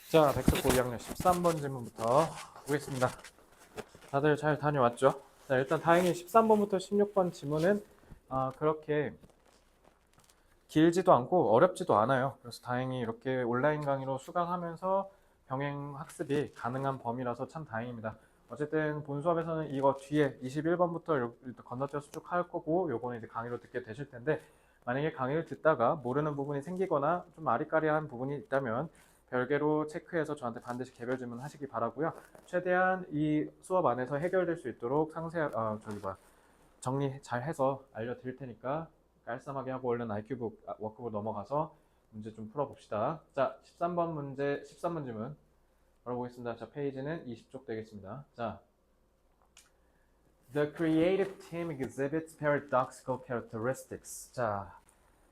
자, 백석고 2학년 13번 질문부터 보겠습니다. 다들 잘 다녀왔죠? 자, 일단 다행히 13번부터 16번 질문은 그렇게 길지도 않고 어렵지도 않아요. 그래서 다행히 이렇게 온라인 강의로 수강하면서 병행 학습이 가능한 범위라서 참 다행입니다. 어쨌든 본 수업에서는 이거 뒤에 21번부터 건너뛰어서 쭉 할 거고, 요거는 이제 강의로 듣게 되실 텐데, 만약에 강의를 듣다가 모르는 부분이 생기거나 좀 아리까리한 부분이 있다면 별개로 체크해서 저한테 반드시 개별 질문 하시기 바라고요. 최대한 이 수업 안에서 해결될 수 있도록 정리 잘 해서 알려드릴 테니까 깔쌈하게 하고 얼른 IQ북 워크북 넘어가서 문제 좀 풀어봅시다. 자, 13번 문제, 13번 질문 풀어보겠습니다. 자, 페이지는 20쪽 되겠습니다. 자, The creative team exhibits paradoxical characteristics. 자,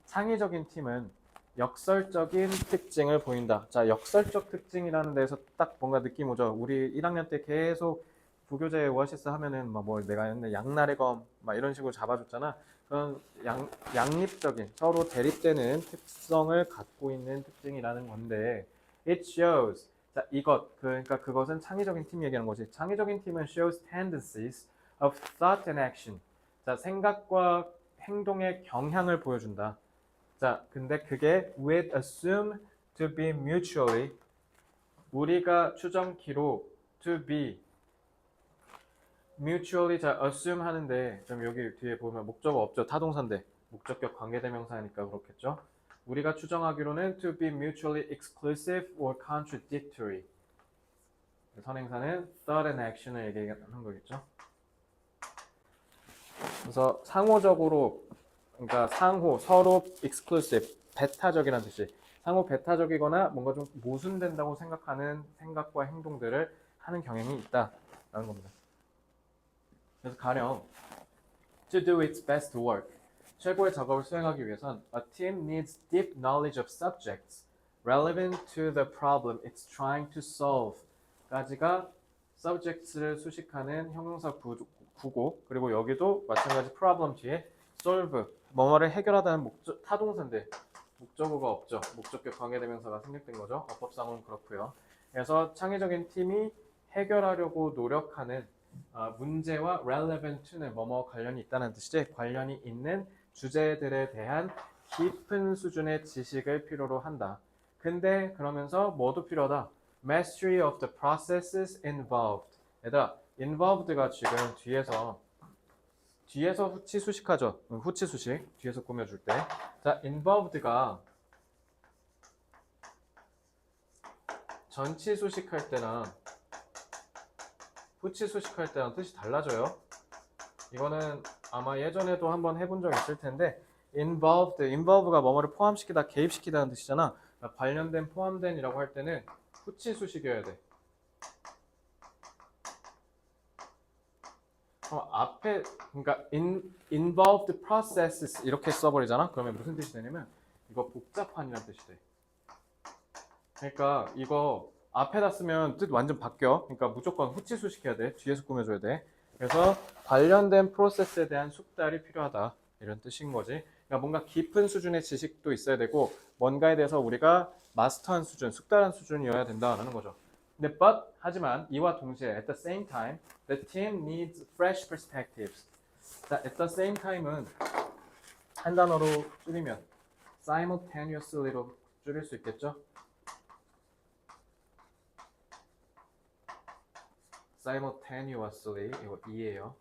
창의적인 팀은 역설적인 특징을 보인다. 자, 역설적 특징이라는 데서 딱 뭔가 느낌 오죠. 우리 1학년 때 계속 부교재 오아시스 하면은 뭐 내가 했는데 양날의 검 막 이런 식으로 잡아줬잖아. 그런 양립적인 서로 대립되는 특성을 갖고 있는 특징이라는 건데 it shows 자 그러니까 그것은 창의적인 팀 얘기하는 거지. 창의적인 팀은 shows tendencies of thought and action. 자, 생각과 행동의 경향을 보여준다. 자, 근데 그게 with assume to be mutually 우리가 추정키로 to be mutually 자 assume 하는데 좀 여기 뒤에 보면 목적어 없죠. 타동사인데 목적격 관계대명사니까 그렇겠죠. 우리가 추정하기로는 to be mutually exclusive or contradictory 선행사는 thought and action을 얘기하는 거겠죠. 그래서 상호적으로 그러니까 상호 서로 exclusive 배타적이라는 뜻이 상호 배타적이거나 뭔가 좀 모순된다고 생각하는 생각과 행동들을 하는 경향이 있다라는 겁니다. 그래서 가령 to do its best work 최고의 작업을 수행하기 위해선 a team needs deep knowledge of subjects relevant to the problem it's trying to solve 까지가 subjects를 수식하는 형용사 구고 그리고 여기도 마찬가지 problem 뒤에 solve 뭐뭐를 해결하다는 타동사인데 목적어가 없죠. 목적격 관계대명사가 생략된 거죠. 어법상으로는 그렇고요. 그래서 창의적인 팀이 해결하려고 노력하는 문제와 relevant to는 뭐뭐 관련이 있다는 뜻이지 관련이 있는 주제들에 대한 깊은 수준의 지식을 필요로 한다. 근데 그러면서 뭐도 필요하다. Mastery of the processes involved. 얘들아, involved가 지금 뒤에서 후치 수식하죠. 후치 수식 뒤에서 꾸며줄 때. 자, involved가 전치 수식할 때랑 후치 수식할 때랑 뜻이 달라져요. 이거는 아마 예전에도 한번 해본 적 있을 텐데 involve가 뭐뭐를 포함시키다, 개입시키다는 뜻이잖아. 관련된, 포함된이라고 할 때는 후치 수식이어야 돼. 앞에 그러니까 involved processes 이렇게 써버리잖아. 그러면 무슨 뜻이 되냐면 이거 복잡한이라는 뜻이 돼. 그러니까 이거 앞에다 쓰면 뜻 완전 바뀌어. 그러니까 무조건 후치 수식해야 돼. 뒤에서 꾸며줘야 돼. 그래서 관련된 프로세스에 대한 숙달이 필요하다. 이런 뜻인 거지. 그러니까 뭔가 깊은 수준의 지식도 있어야 되고 뭔가에 대해서 우리가 마스터한 수준, 숙달한 수준이어야 된다라는 거죠. 근데 하지만 이와 동시에 at the same time the team needs fresh perspectives. 자, at the same time은 한 단어로 줄이면 simultaneously로 줄일 수 있겠죠? simultaneously 이거 이에요.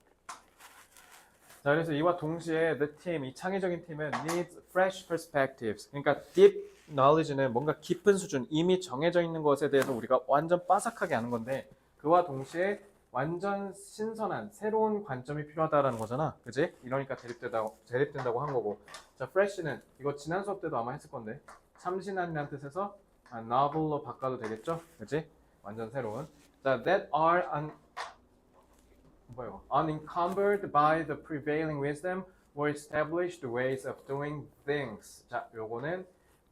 자, 그래서 이와 동시에 the team, 이 창의적인 팀은 needs fresh perspectives. 그러니까 deep knowledge는 뭔가 깊은 수준, 이미 정해져 있는 것에 대해서 우리가 완전 빠삭하게 아는 건데 그와 동시에 완전 신선한 새로운 관점이 필요하다라는 거잖아. 그지? 이러니까 대립된다고 한 거고. 자, fresh는 이거 지난 수업 때도 아마 했을 건데 참신한이라는 뜻에서 novel로 바꿔도 되겠죠? 그지? 완전 새로운. 자, that are unencumbered by the prevailing wisdom or established ways of doing things. 자, 요거는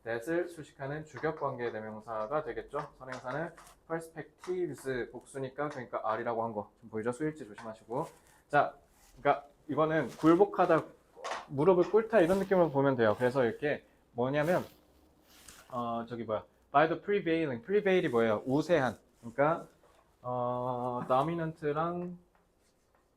that을 수식하는 주격관계 대명사가 되겠죠. 선행사는 perspectives 복수니까 그러니까 R이라고 한 거. 좀 보이죠? 수일지 조심하시고. 자, 그러니까 이거는 굴복하다, 무릎을 꿇다 이런 느낌으로 보면 돼요. 그래서 이렇게 뭐냐면 by the prevailing. prevail이 뭐예요? 우세한. 그러니까 dominant랑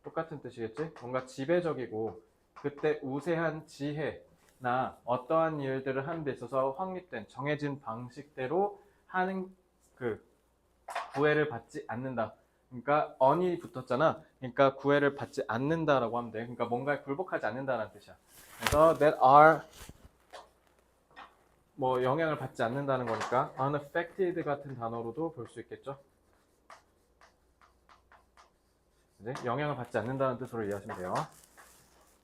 똑같은 뜻이겠지? 뭔가 지배적이고 그때 우세한 지혜나 어떠한 일들을 하는 데 있어서 확립된 정해진 방식대로 하는 그 구애를 받지 않는다. 그러니까 on이 붙었잖아. 그러니까 구애를 받지 않는다라고 하면 돼. 그러니까 뭔가에 굴복하지 않는다라는 뜻이야. 그래서 that are 뭐 영향을 받지 않는다는 거니까 unaffected 같은 단어로도 볼 수 있겠죠. 이제 영향을 받지 않는다는 뜻으로 이해하시면 돼요.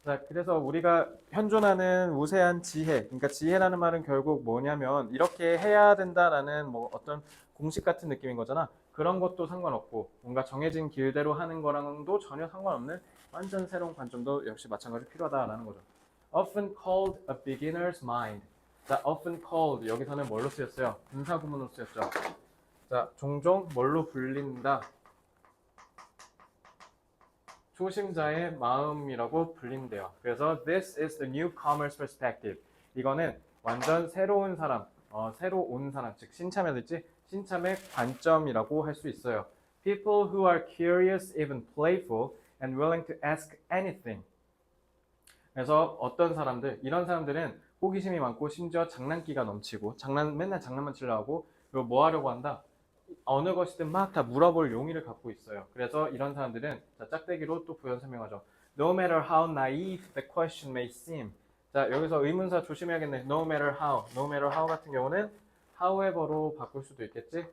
자, 그래서 우리가 현존하는 우세한 지혜, 그러니까 지혜라는 말은 결국 뭐냐면 이렇게 해야 된다라는 뭐 어떤 공식 같은 느낌인 거잖아. 그런 것도 상관없고 뭔가 정해진 길대로 하는 거랑도 전혀 상관없는 완전 새로운 관점도 역시 마찬가지로 필요하다라는 거죠. Often called a beginner's mind. 자, often called 여기서는 뭘로 쓰였어요? 분사구문으로 쓰였죠. 자, 종종 뭘로 불린다? 초심자의 마음이라고 불린대요. 그래서 this is the newcomer's perspective. 이거는 완전 새로운 사람, 새로 온 사람, 즉 신참이랄지 신참의 관점이라고 할 수 있어요. People who are curious, even playful, and willing to ask anything. 그래서 어떤 사람들, 이런 사람들은 호기심이 많고 심지어 장난기가 넘치고 맨날 장난만 치려고 하고 그리고 뭐 하려고 한다? 어느 것이든 막 다 물어볼 용의를 갖고 있어요. 그래서 이런 사람들은 자, 짝대기로 또 부연 설명하죠. No matter how naive the question may seem. 자, 여기서 의문사 조심해야겠네. No matter how. No matter how 같은 경우는 however로 바꿀 수도 있겠지?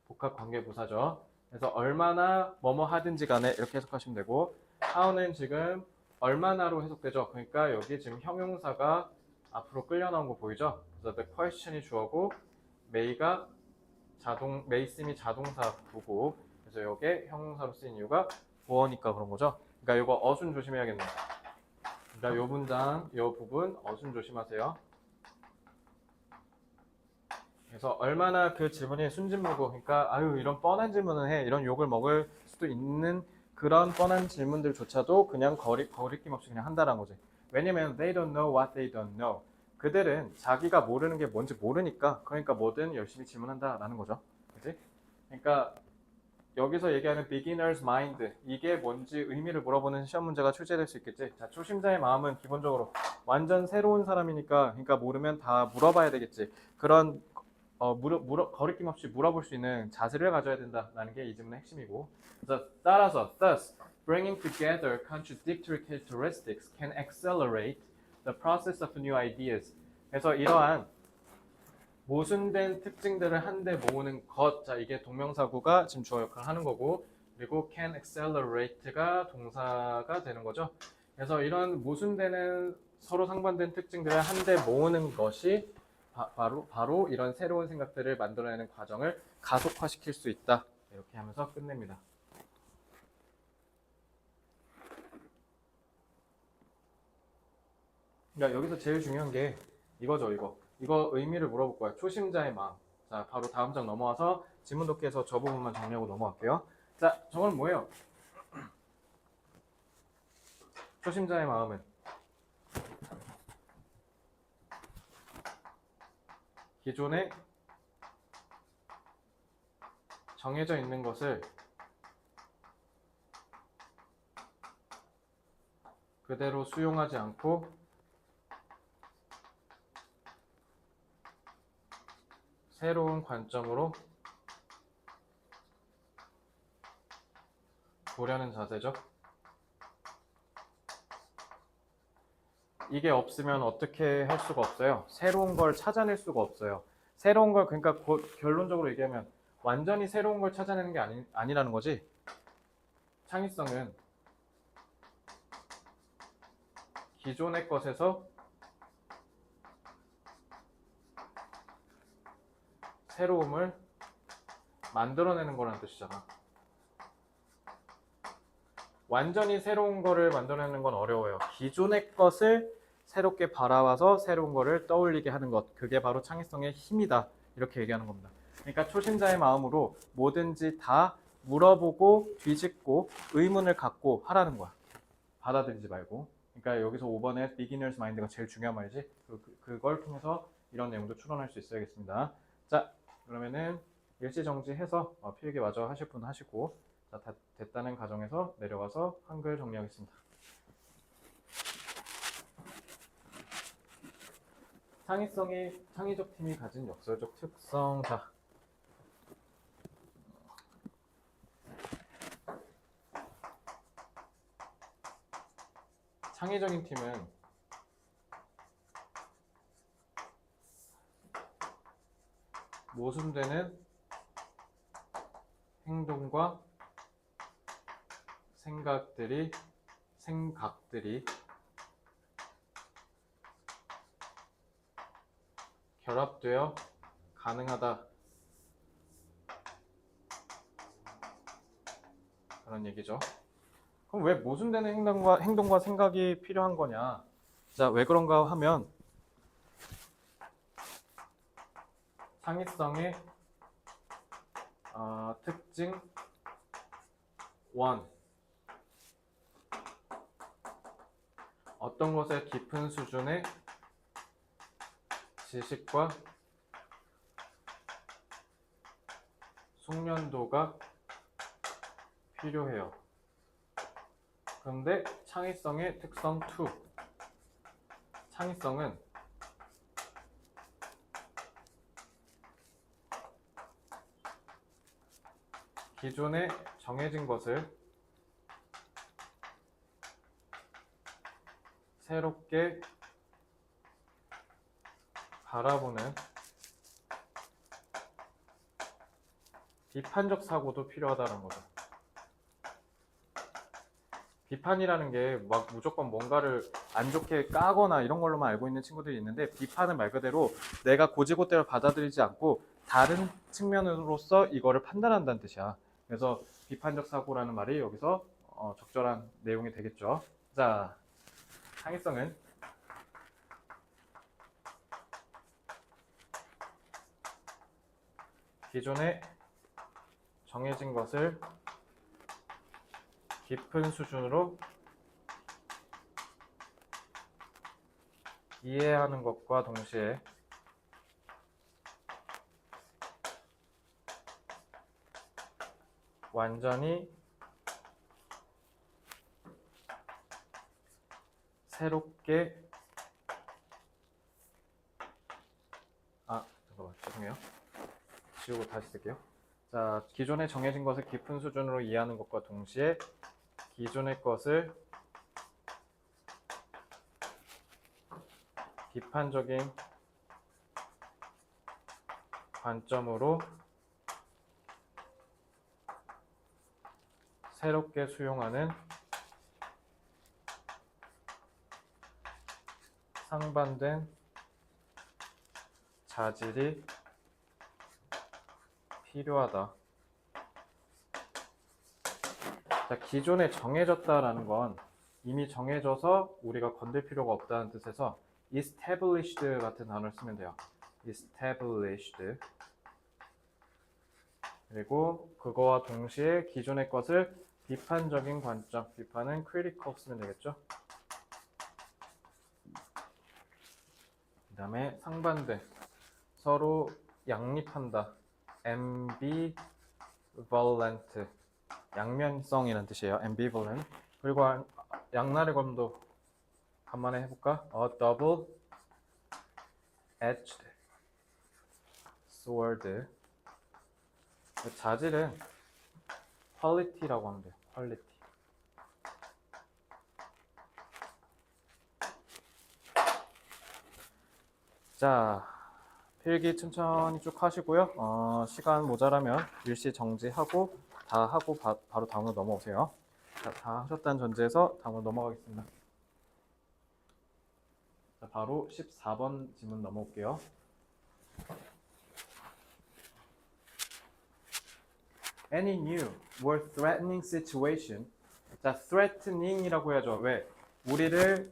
복합 관계 부사죠. 그래서 얼마나 뭐뭐 하든지 간에 이렇게 해석하시면 되고 how는 지금 얼마나로 해석되죠. 그러니까 여기 지금 형용사가 앞으로 끌려 나온 거 보이죠? 그래서 the question이 주어고 may가 메이sim이 자동사 부고 그래서 이게 형용사로 쓰인 이유가 보어니까 그런 거죠. 그러니까 이거 어순 조심해야겠네요. 그러니까 이 문장, 이 부분 어순 조심하세요. 그래서 얼마나 그 질문이 순진무구, 그러니까 아유 이런 뻔한 질문을 해, 이런 욕을 먹을 수도 있는 그런 뻔한 질문들조차도 그냥 거리낌 없이 그냥 한다는 거지. 왜냐면 they don't know what they don't know. 그들은 자기가 모르는 게 뭔지 모르니까 그러니까 뭐든 열심히 질문한다라는 거죠. 그치? 그러니까 여기서 얘기하는 beginner's mind 이게 뭔지 의미를 물어보는 시험 문제가 출제될 수 있겠지. 자, 초심자의 마음은 기본적으로 완전 새로운 사람이니까 그러니까 모르면 다 물어봐야 되겠지. 그런 거리낌 없이 물어볼 수 있는 자세를 가져야 된다라는 게 이 질문의 핵심이고. 그래서 따라서 thus bringing together contradictory characteristics can accelerate the process of new ideas. 그래서 이러한 모순된 특징들을 한데 모으는 것, 자 이게 동명사구가 지금 주어 역할을 하는 거고, 그리고 can accelerate가 동사가 되는 거죠. 그래서 이런 모순되는 서로 상반된 특징들을 한데 모으는 것이 바로 이런 새로운 생각들을 만들어내는 과정을 가속화시킬 수 있다. 이렇게 하면서 끝냅니다. 그러니까 여기서 제일 중요한 게 이거죠, 이거 의미를 물어볼 거야. 초심자의 마음. 자, 바로 다음 장 넘어와서 지문 독해에서 저 부분만 정리하고 넘어갈게요. 자, 저건 뭐예요? 초심자의 마음은 기존에 정해져 있는 것을 그대로 수용하지 않고 새로운 관점으로 보려는 자세죠. 이게 없으면 어떻게 할 수가 없어요. 새로운 걸 찾아낼 수가 없어요. 새로운 걸 그러니까 결론적으로 얘기하면 완전히 새로운 걸 찾아내는 게 아니라는 거지. 창의성은 기존의 것에서 새로움을 만들어내는 거라는 뜻이잖아. 완전히 새로운 거를 만들어내는 건 어려워요. 기존의 것을 새롭게 바라와서 새로운 거를 떠올리게 하는 것, 그게 바로 창의성의 힘이다. 이렇게 얘기하는 겁니다. 그러니까 초심자의 마음으로 뭐든지 다 물어보고 뒤집고 의문을 갖고 하라는 거야. 받아들이지 말고. 그러니까 여기서 5번에 beginner's mind가 제일 중요한 말이지. 그걸 통해서 이런 내용도 추론할 수 있어야겠습니다. 자, 그러면은 일시정지해서 필기 마저 하실 분 하시고, 자, 다 됐다는 가정에서 내려가서 한글 정리하겠습니다. 창의적 팀이 가진 역설적 특성. 자, 창의적인 팀은 모순되는 행동과 생각들이 결합되어 가능하다, 그런 얘기죠. 그럼 왜 모순되는 행동과 생각이 필요한 거냐? 자, 왜 그런가 하면 창의성의 특징 1. 어떤 것의 깊은 수준의 지식과 숙련도가 필요해요. 그런데 창의성의 특성 2. 창의성은 기존에 정해진 것을 새롭게 바라보는 비판적 사고도 필요하다는 거죠. 비판이라는 게 막 무조건 뭔가를 안 좋게 까거나 이런 걸로만 알고 있는 친구들이 있는데, 비판은 말 그대로 내가 고지고대로 받아들이지 않고 다른 측면으로서 이거를 판단한다는 뜻이야. 그래서 비판적 사고라는 말이 여기서 적절한 내용이 되겠죠. 자, 창의성은 기존에 정해진 것을 깊은 수준으로 이해하는 것과 동시에 완전히 새롭게 잠깐만, 죄송해요. 지우고 다시 쓸게요. 자, 기존에 정해진 것을 깊은 수준으로 이해하는 것과 동시에 기존의 것을 비판적인 관점으로 새롭게 수용하는 상반된 자질이 필요하다. 자, 기존에 정해졌다라는 건 이미 정해져서 우리가 건들 필요가 없다는 뜻에서 established 같은 단어를 쓰면 돼요. established. 그리고 그거와 동시에 기존의 것을 비판적인 관점, 비판은 critical 쓰면 되겠죠. 그 다음에 상반된, 서로 양립한다, ambivalent, 양면성이라는 뜻이에요. ambivalent. 그리고 양날의 검도 간만에 해볼까? A double-edged sword. 자질은 quality라고 하면 돼요. quality. 자, 필기 천천히 쭉 하시고요. 시간 모자라면 일시 정지하고 다 하고 바로 다음으로 넘어오세요. 자, 다 하셨다는 전제에서 다음으로 넘어가겠습니다. 자, 바로 14번 지문 넘어올게요. Any new or threatening situation. 자, threatening이라고 해야죠. 왜? 우리를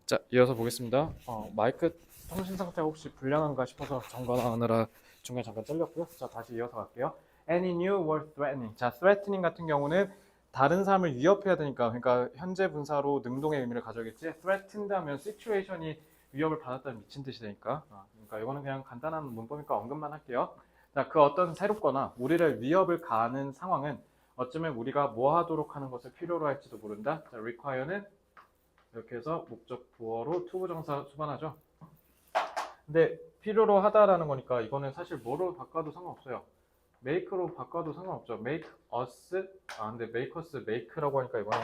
자, 이어서 보겠습니다. 마이크 통신 상태가 혹시 불량한가 싶어서 점검하느라 중간에 잠깐 잘렸고요. 자, 다시 이어서 갈게요. Any new or threatening. 자, threatening 같은 경우는 다른 사람을 위협해야 되니까, 그러니까 현재 분사로 능동의 의미를 가져야겠지. threatened 하면 situation이 위협을 받았다는 미친 뜻이 되니까. 그러니까 이거는 그냥 간단한 문법이니까 언급만 할게요. 자, 그 어떤 새롭거나 우리를 위협을 가하는 상황은 어쩌면 우리가 뭐 하도록 하는 것을 필요로 할지도 모른다. 자, require는 이렇게 해서 목적 보어로 투부정사 수반하죠. 근데 필요로 하다라는 거니까 이거는 사실 뭐로 바꿔도 상관없어요. make로 바꿔도 상관없죠. make us, 근데 make us make라고 하니까 이거는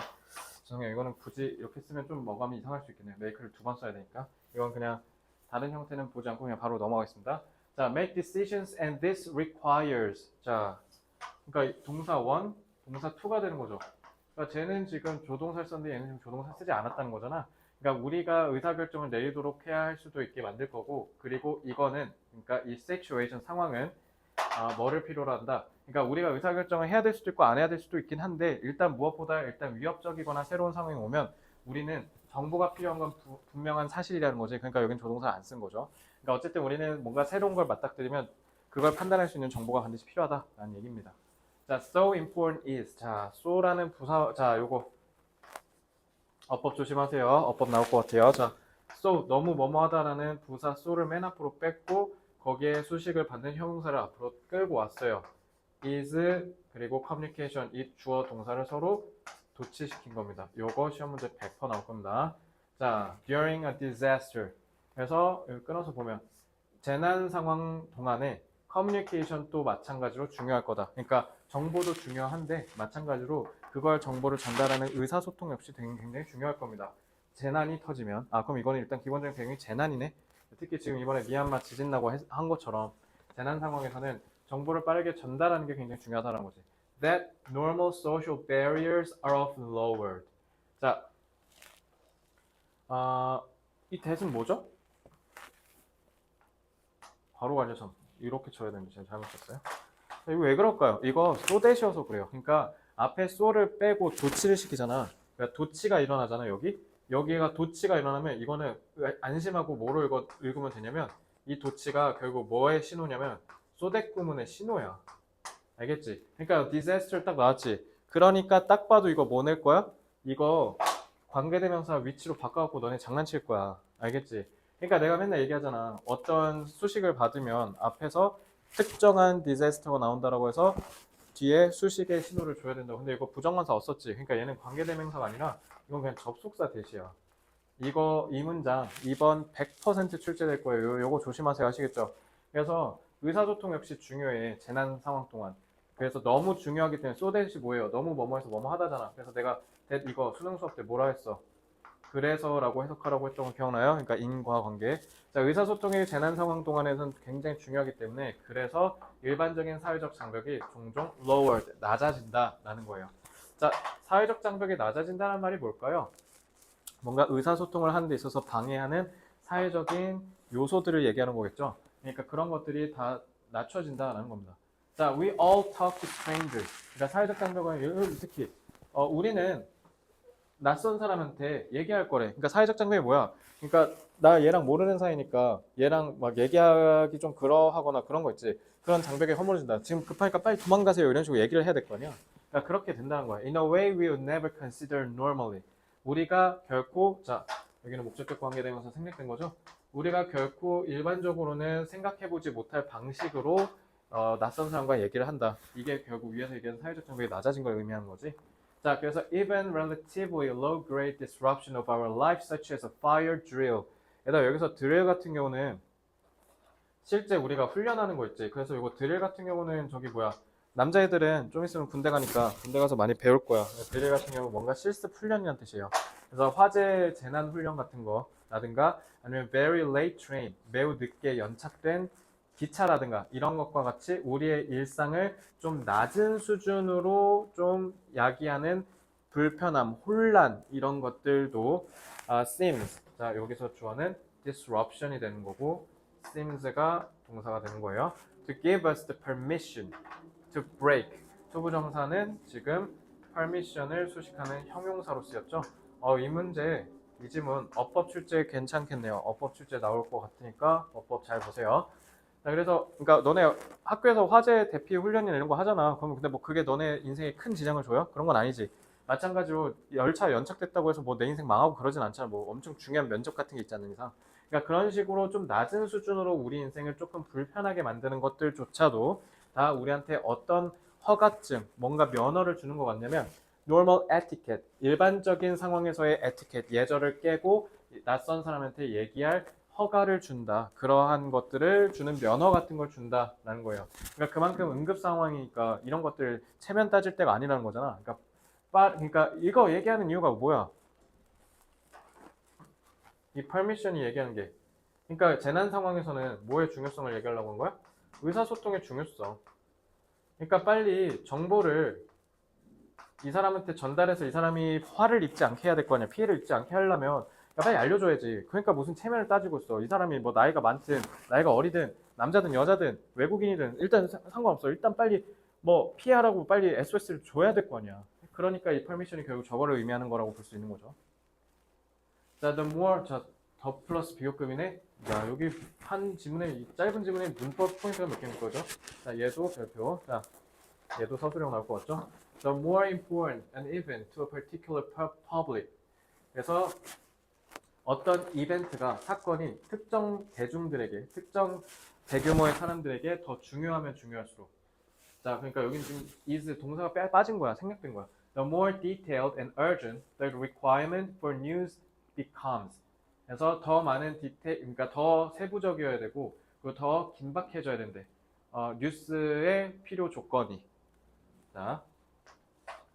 죄송해요. 이거는 굳이 이렇게 쓰면 좀 어감이 이상할 수 있겠네요. make를 두 번 써야 되니까. 이건 그냥 다른 형태는 보지 않고 그냥 바로 넘어가겠습니다. 자, make decisions and this requires. 자, 그러니까 동사 1, 동사 2가 되는 거죠. 그러니까 쟤는 지금 조동사를 썼는데 얘는 지금 조동사 쓰지 않았다는 거잖아. 그러니까 우리가 의사결정을 내리도록 해야 할 수도 있게 만들 거고, 그리고 이거는, 그러니까 이 situation 상황은 뭐를 필요로 한다. 그러니까 우리가 의사결정을 해야 될 수도 있고 안 해야 될 수도 있긴 한데, 일단 무엇보다 일단 위협적이거나 새로운 상황이 오면 우리는 정보가 필요한 건 분명한 사실이라는 거지. 그러니까 여긴 조동사 안 쓴 거죠. 그러니까 어쨌든 우리는 뭔가 새로운 걸 맞닥뜨리면 그걸 판단할 수 있는 정보가 반드시 필요하다라는 얘기입니다. 자, so important is. 자, so라는 부사, 자, 요거 어법 조심하세요. 어법 나올 것 같아요. 자, so 너무 뭐뭐하다라는 부사 so를 맨 앞으로 뺐고 거기에 수식을 받는 형용사를 앞으로 끌고 왔어요. is 그리고 communication 이 주어 동사를 서로 도치시킨 겁니다. 요거 시험 문제 100% 나올 겁니다. 자, during a disaster. 그래서 여기 끊어서 보면 재난 상황 동안에 커뮤니케이션도 마찬가지로 중요할 거다. 그러니까 정보도 중요한데 마찬가지로 그걸 정보를 전달하는 의사소통 역시 굉장히 중요할 겁니다. 재난이 터지면 그럼 이거는 일단 기본적인 배경이 재난이네. 특히 지금 이번에 미얀마 지진 나고 한 것처럼 재난 상황에서는 정보를 빠르게 전달하는 게 굉장히 중요하다는 거지. That normal social barriers are often lowered. 자, 이 that은 뭐죠? 바로 관여점 이렇게 쳐야 되는데 제가 잘못 쳤어요. 이거 왜 그럴까요? 이거 so that이어서 그래요. 그러니까 앞에 so를 빼고 도치를 시키잖아. 그러니까 도치가 일어나잖아. 여기가 도치가 일어나면 이거는 안심하고 뭐로 읽으면 되냐면 이 도치가 결국 뭐의 신호냐면 so that 구문의 신호야. 알겠지? 그러니까 disaster 딱 나왔지. 그러니까 딱 봐도 이거 뭐 낼 거야? 이거 관계대명사 위치로 바꿔갖고 너네 장난칠 거야. 알겠지? 그러니까 내가 맨날 얘기하잖아. 어떤 수식을 받으면 앞에서 특정한 디자스터가 나온다라고 해서 뒤에 수식의 신호를 줘야 된다고. 근데 이거 부정관사 없었지. 그러니까 얘는 관계대명사가 아니라 이건 그냥 접속사 대시야. 이 문장 2번 100% 출제될 거예요. 요거 조심하세요. 아시겠죠? 그래서 의사소통 역시 중요해. 재난 상황 동안. 그래서 너무 중요하기 때문에 소댓이 뭐예요? 너무 뭐뭐해서 뭐뭐 하다잖아. 그래서 내가 이거 수능 수업 때 뭐라 했어? 그래서라고 해석하라고 했던 거 기억나요? 그러니까 인과관계. 자, 의사소통이 재난 상황 동안에는 굉장히 중요하기 때문에 그래서 일반적인 사회적 장벽이 종종 lowered, 낮아진다라는 거예요. 자, 사회적 장벽이 낮아진다는 말이 뭘까요? 뭔가 의사소통을 하는 데 있어서 방해하는 사회적인 요소들을 얘기하는 거겠죠. 그러니까 그런 것들이 다 낮춰진다라는 겁니다. 자, we all talk to strangers. 그러니까 사회적 장벽은 특히 우리는 낯선 사람한테 얘기할 거래. 그러니까 사회적 장벽이 뭐야? 그러니까 나 얘랑 모르는 사이니까 얘랑 막 얘기하기 좀 그러하거나 그런 거 있지. 그런 장벽에 허물어진다. 지금 급하니까 빨리 도망가세요. 이런 식으로 얘기를 해야 될 거 아니야. 그러니까 그렇게 된다는 거야. In a way we would never consider normally. 우리가 결코 자 여기는 목적격 관계대명사 생략된 거죠. 우리가 결코 일반적으로는 생각해보지 못할 방식으로 낯선 사람과 얘기를 한다. 이게 결국 위에서 얘기하는 사회적 장벽이 낮아진 걸 의미하는 거지. 자, 그래서 even relatively low-grade disruption of our life, such as a fire drill. 여기서 드릴 같은 경우는 실제 우리가 훈련하는 거 있지. 그래서 이거 드릴 같은 경우는 저기 뭐야. 남자애들은 좀 있으면 군대 가니까 군대 가서 많이 배울 거야. 드릴 같은 경우 뭔가 실습 훈련이란 뜻이에요. 그래서 화재 재난 훈련 같은 거라든가 아니면 very late train, 매우 늦게 연착된 기차라든가 이런 것과 같이 우리의 일상을 좀 낮은 수준으로 좀 야기하는 불편함, 혼란 이런 것들도 seems. 자, 여기서 주어는 disruption이 되는 거고 seems가 동사가 되는 거예요. To give us the permission to break. 투부정사는 지금 permission을 수식하는 형용사로 쓰였죠. 이 문제, 이 지문 어법 출제 괜찮겠네요. 어법 출제 나올 것 같으니까 어법 잘 보세요. 자, 그래서 그러니까 너네 학교에서 화재 대피 훈련이나 이런 거 하잖아. 그럼 근데 뭐 그게 너네 인생에 큰 지장을 줘요? 그런 건 아니지. 마찬가지로 열차 연착됐다고 해서 뭐 내 인생 망하고 그러진 않잖아. 뭐 엄청 중요한 면접 같은 게 있지 않는 이상. 그러니까 그런 식으로 좀 낮은 수준으로 우리 인생을 조금 불편하게 만드는 것들조차도 다 우리한테 어떤 허가증, 뭔가 면허를 주는 것 같냐면 normal etiquette, 일반적인 상황에서의 에티켓, 예절을 깨고 낯선 사람한테 얘기할 허가를 준다. 그러한 것들을 주는 면허 같은 걸 준다라는 거예요. 그러니까 그만큼 응급 상황이니까 이런 것들 체면 따질 때가 아니라는 거잖아. 그러니까 이거 얘기하는 이유가 뭐야? 이 permission이 얘기하는 게. 그러니까 재난 상황에서는 뭐의 중요성을 얘기하려고 한 거야? 의사소통의 중요성. 그러니까 빨리 정보를 이 사람한테 전달해서 이 사람이 화를 입지 않게 해야 될 거 아니야. 피해를 입지 않게 하려면 야, 빨리 알려줘야지. 그러니까 무슨 체면을 따지고 있어. 이 사람이 뭐 나이가 많든 나이가 어리든 남자든 여자든 외국인이든 일단 상관없어. 일단 빨리 뭐 피하라고 빨리 SOS를 줘야 될 거 아니야. 그러니까 이 퍼미션이 결국 저거를 의미하는 거라고 볼 수 있는 거죠. 자, the more, 자, 더 플러스 비교급이네. 자, 여기 한 지문에, 이 짧은 지문에 문법 포인트가 몇 개인 거죠? 자, 얘도 별표. 자, 얘도 서술형 나올 것 같죠? The more important an event to a particular public. 그래서 어떤 이벤트가, 사건이 특정 대중들에게, 특정 대규모의 사람들에게 더 중요하면 중요할수록. 자, 그러니까 여긴 지금 is 동사가 빠진 거야. 생략된 거야. The more detailed and urgent the requirement for news becomes. 그래서 더 많은 디테일, 그러니까 더 세부적이어야 되고, 그리고 더 긴박해져야 된대. 뉴스의 필요 조건이. 자,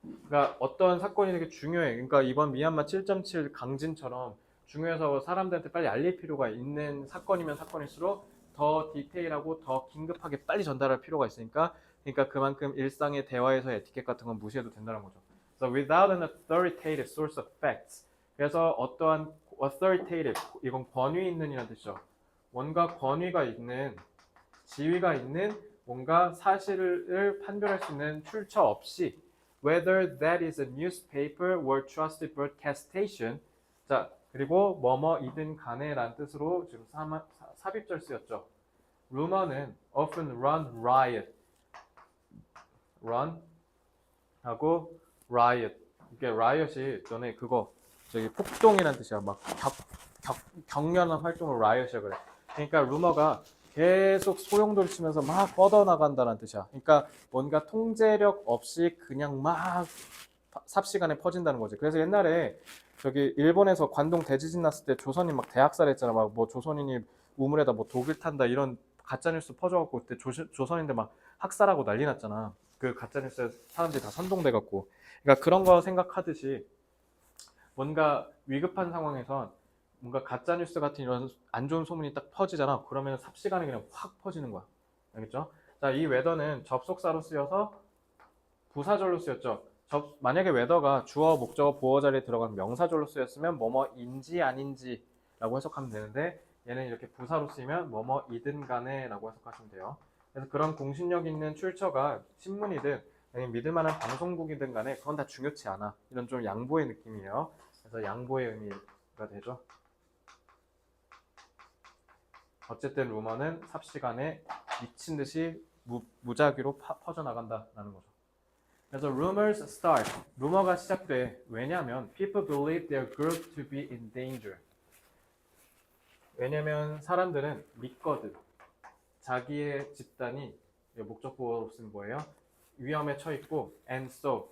그러니까 어떤 사건이 되게 중요해. 그러니까 이번 미얀마 7.7 강진처럼 중요해서 사람들한테 빨리 알릴 필요가 있는 사건이면 사건일수록 더 디테일하고 더 긴급하게 빨리 전달할 필요가 있으니까 그러니까 그만큼 일상의 대화에서 에티켓 같은 건 무시해도 된다는 거죠. So without an authoritative source of facts. 그래서 어떠한 authoritative 이건 권위 있는 이라는 뜻이죠. 뭔가 권위가 있는 지위가 있는 뭔가 사실을 판별할 수 있는 출처 없이 whether that is a newspaper or trusted broadcast station. 자, 그리고 뭐뭐이든 간에라는 뜻으로 지금 삽입절 쓰였죠. rumor는 often run riot. run 하고 riot. 이게 riot이 전에 그거 저기 폭동이라는 뜻이야. 막 격렬한 활동을 riot이라고 그래. 그러니까 루머가 계속 소용돌이 치면서 막 뻗어나간다는 뜻이야. 그러니까 뭔가 통제력 없이 그냥 막 삽시간에 퍼진다는 거지. 그래서 옛날에 저기 일본에서 관동 대지진 났을 때 조선인 막 대학살했잖아. 막 뭐 조선인이 우물에다 뭐 독을 탄다 이런 가짜뉴스 퍼져갖고 그때 조선인들 막 학살하고 난리 났잖아. 그 가짜뉴스에 사람들이 다 선동돼갖고. 그러니까 그런 거 생각하듯이 뭔가 위급한 상황에선 뭔가 가짜뉴스 같은 이런 안 좋은 소문이 딱 퍼지잖아. 그러면 삽시간에 그냥 확 퍼지는 거야. 알겠죠? 자, 이 웨더는 접속사로 쓰여서 부사절로 쓰였죠. 만약에 웨더가 주어, 목적어, 보어 자리에 들어간 명사절로 쓰였으면 뭐뭐인지 아닌지라고 해석하면 되는데 얘는 이렇게 부사로 쓰이면 뭐뭐이든 간에라고 해석하시면 돼요. 그래서 그런 공신력 있는 출처가 신문이든 아니면 믿을 만한 방송국이든 간에 그건 다 중요치 않아. 이런 좀 양보의 느낌이에요. 그래서 양보의 의미가 되죠. 어쨌든 루머는 삽시간에 미친 듯이 무작위로 퍼져나간다라는 거죠. 그래서 rumors start. 루머가 시작돼. 왜냐하면 people believe their group to be in danger. 왜냐면 사람들은 믿거든. 자기의 집단이 목적보호로 쓴 거예요. 위험에 처했고 and so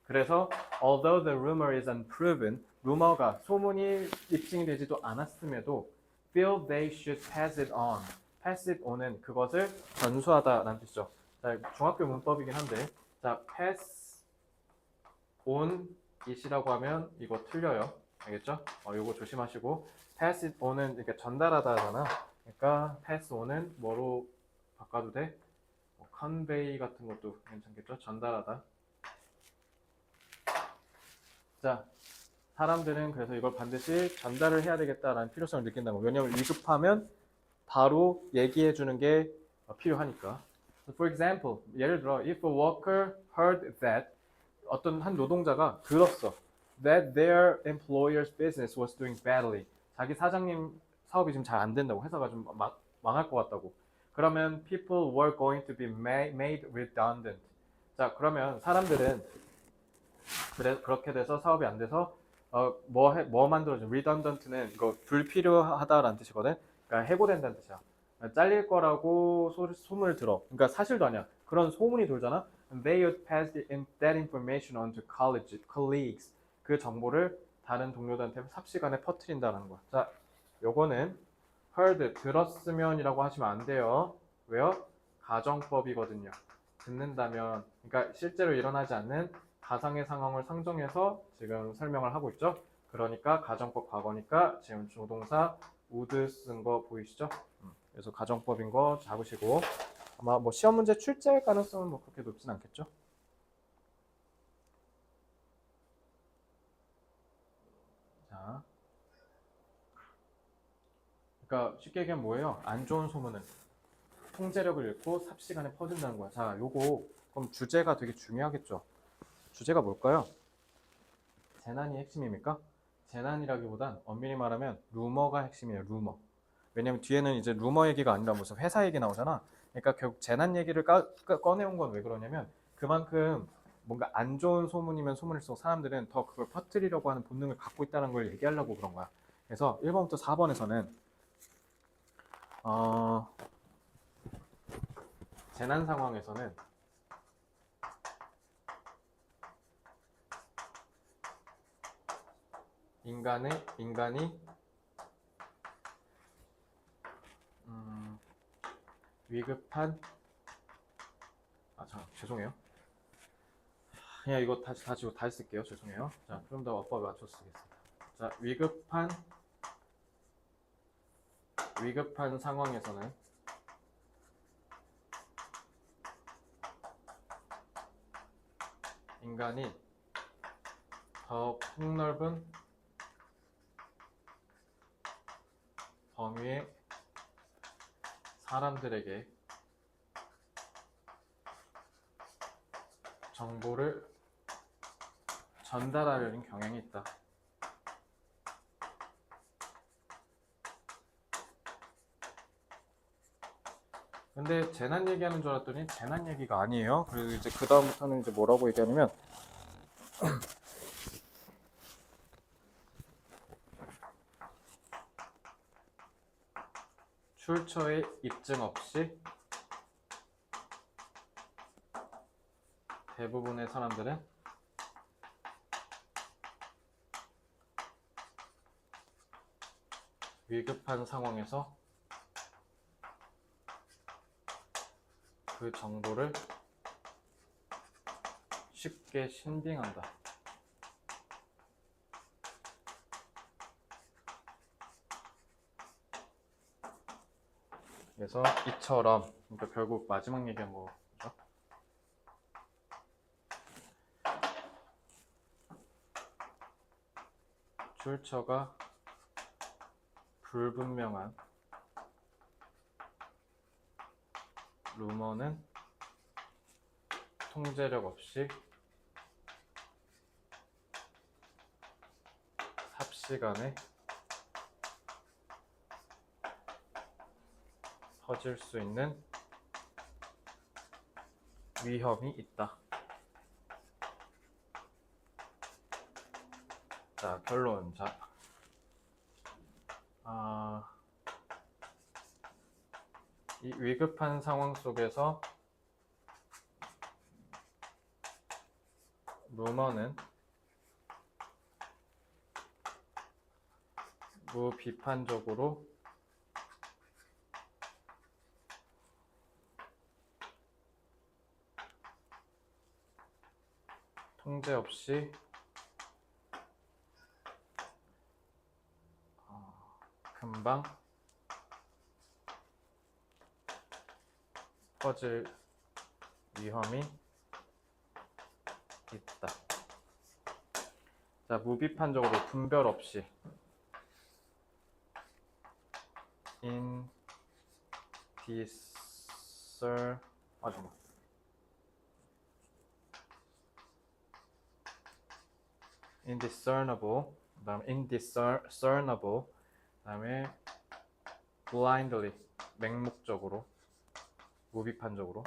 그래서 although the rumor is unproven, 루머가 소문이 입증이 되지도 않았음에도 feel they should pass it on. pass it on은 그것을 전수하다라는 뜻이죠. 자, 중학교 문법이긴 한데 자, pass on it이라고 하면 이거 틀려요. 알겠죠? 이거 조심하시고 pass it on은 이렇게 전달하다잖아. 그러니까 pass on은 뭐로 바꿔도 돼? convey 같은 것도 괜찮겠죠? 전달하다. 자, 사람들은 그래서 이걸 반드시 전달을 해야 되겠다라는 필요성을 느낀다는 거. 왜냐하면 위급하면 바로 얘기해 주는 게 필요하니까. For example, 예를 들어, if a worker heard that 어떤 한 노동자가 들었어. That their employer's business was doing badly. 자기 사장님 사업이 지금 잘 안 된다고. 회사가 좀 망할 것 같다고. 그러면 people were going to be made redundant. 자, 그러면 사람들은 그렇게 돼서 사업이 안 돼서 뭐 만들어져? redundant는 이거 불필요하다라는 뜻이거든. 그러니까 해고된다는 뜻이야. 잘릴 거라고 소문을 들어. 그러니까 사실도 아니야. 그런 소문이 돌잖아. They would pass that information on to colleagues. 그 정보를 다른 동료들한테 삽시간에 퍼뜨린다는 거야. 자, 요거는 heard 들었으면이라고 하시면 안 돼요. 왜요? 가정법이거든요. 듣는다면, 그러니까 실제로 일어나지 않는 가상의 상황을 상정해서 지금 설명을 하고 있죠. 그러니까 가정법 과거니까 지금 조동사 would 쓴 거 보이시죠? 그래서 가정법인 거 잡으시고 아마 뭐 시험 문제 출제할 가능성은 뭐 그렇게 높진 않겠죠. 자, 그러니까 쉽게 얘기하면 뭐예요? 안 좋은 소문은 통제력을 잃고 삽시간에 퍼진다는 거야. 자, 요거 그럼 주제가 되게 중요하겠죠. 주제가 뭘까요? 재난이 핵심입니까? 재난이라기보단 엄밀히 말하면 루머가 핵심이에요. 루머. 왜냐면 뒤에는 이제 루머 얘기가 아니라 무슨 회사 얘기 나오잖아. 그러니까 결국 재난 얘기를 꺼내온 건 왜 그러냐면 그만큼 뭔가 안 좋은 소문이면 소문일수록 사람들은 더 그걸 퍼뜨리려고 하는 본능을 갖고 있다는 걸 얘기하려고 그런 거야. 그래서 1번부터 4번에서는 재난 상황에서는 인간이 위급한 죄송해요. 그냥 이거 다시 쓸게요. 죄송해요. 자, 좀 더 어법에 맞춰서 쓰겠습니다. 자, 위급한 상황에서는 인간이 더 폭넓은 범위의 사람들에게 정보를 전달하려는 경향이 있다. 근데 재난 얘기하는 줄 알았더니 재난 얘기가 아니에요. 그래서 이제 그 다음부터는 이제 뭐라고 얘기하냐면 출처의 입증 없이 대부분의 사람들은 위급한 상황에서 그 정보를 쉽게 신빙한다. 그래서 이처럼, 그러니까 결국 마지막 얘기한 거죠. 출처가 불분명한 루머는 통제력 없이 삽시간에 퍼질 수 있는 위험이 있다. 자, 결론. 자, 이 위급한 상황 속에서 루머는 무비판적으로 통제 없이 금방 퍼질 위험이 있다. 자, 무비판적으로 분별 없이 indiscernible, 그다음에 indiscernible, 그다음에 blindly, 맹목적으로, 무비판적으로.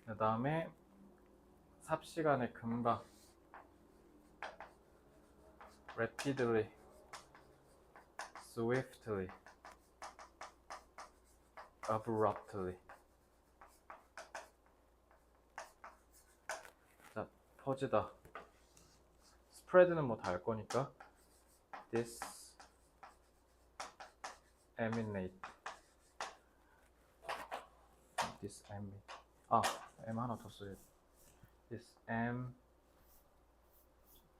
그다음에 삽시간에 금방 rapidly, swiftly, abruptly. 자, 퍼지다. spread는 뭐 다 알 거니까 disseminate. M 하나 더 써야 돼.